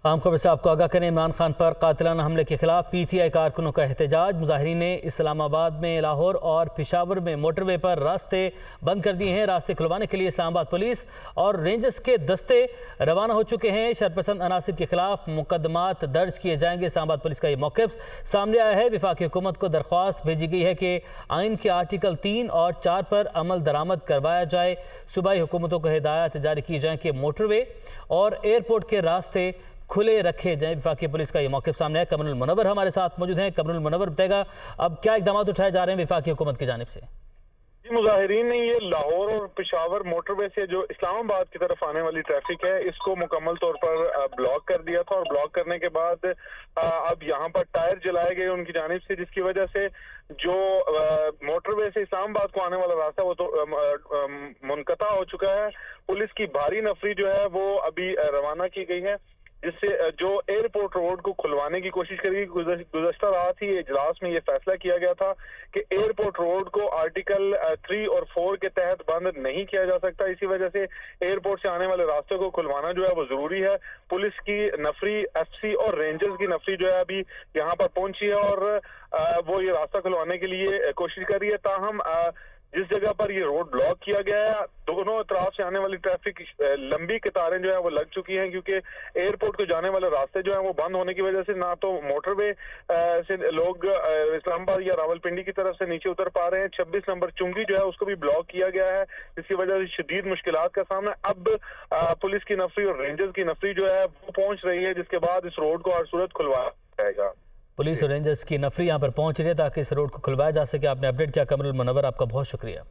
आम खबर से आपको आगाह करें। इमरान खान पर कातिलाना हमले के खिलाफ पीटीआई कारकुनों का एहतजाज। मुजाहिरीन ने इस्लामाबाद में, लाहौर और पेशावर में मोटरवे पर रास्ते बंद कर दिए हैं। रास्ते खुलवाने के लिए इस्लामाबाद पुलिस और रेंजर्स के दस्ते रवाना हो चुके हैं। शरपसंद अनासिर के खिलाफ मुकदमात दर्ज किए जाएंगे। इस्लामाबाद पुलिस का ये मौक़िफ़ सामने आया है। वफाकी हुकूमत को दरख्वास्त भेजी गई है कि आइन के आर्टिकल 3 और 4 पर अमल दरामद करवाया जाए। सूबाई हुकूमतों को हिदायत जारी की जाए कि मोटरवे और एयरपोर्ट के रास्ते खुले रखे जाएं। वफाकी पुलिस का ये मौक़िफ़ सामने है। कमरुल मुनव्वर हमारे साथ मौजूद हैं। कमरुल मुनव्वर बताएगा अब क्या इक़दाम उठाए जा रहे हैं वफाकी हुकूमत की जानिब से? जी, मुजाहिरीन ने ये लाहौर और पेशावर मोटरवे से जो इस्लामाबाद की तरफ आने वाली ट्रैफिक है इसको मुकम्मल तौर पर ब्लॉक कर दिया था और ब्लॉक करने के बाद अब यहाँ पर टायर जलाए गए उनकी जानिब से, जिसकी वजह से जो मोटरवे से इस्लामाबाद को आने वाला रास्ता वो तो मुनक़ता हो चुका है। पुलिस की भारी नफरी जो है वो अभी रवाना की गई है, जिससे जो एयरपोर्ट रोड को खुलवाने की कोशिश करेगी। गुज़श्ता रात ही इजलास में ये फैसला किया गया था कि एयरपोर्ट रोड को आर्टिकल 3 और 4 के तहत बंद नहीं किया जा सकता। इसी वजह से एयरपोर्ट से आने वाले रास्ते को खुलवाना जो है वो जरूरी है। पुलिस की नफरी, एफसी और रेंजर्स की नफरी जो है अभी यहाँ पर पहुंची है और वो ये रास्ता खुलवाने के लिए कोशिश कर रही है। ताहम जिस जगह पर ये रोड ब्लॉक किया गया है, दोनों तरफ से आने वाली ट्रैफिक लंबी कतारें जो है वो लग चुकी हैं, क्योंकि एयरपोर्ट को जाने वाले रास्ते जो है वो बंद होने की वजह से ना तो मोटरवे से लोग इस्लामाबाद या रावलपिंडी की तरफ से नीचे उतर पा रहे हैं। 26 नंबर चुंगी जो है उसको भी ब्लॉक किया गया है, जिसकी वजह से शदीद मुश्किलात का सामना। अब पुलिस की नफरी और रेंजर्स की नफरी जो है वो पहुंच रही है, जिसके बाद इस रोड को हर सूरत खुलवाया जाएगा। पुलिस और रेंजर्स की नफरी यहाँ पर पहुंच रही है ताकि इस रोड को खुलवाया जा सके। आपने अपडेट किया कमरुल मुनव्वर, आपका बहुत शुक्रिया।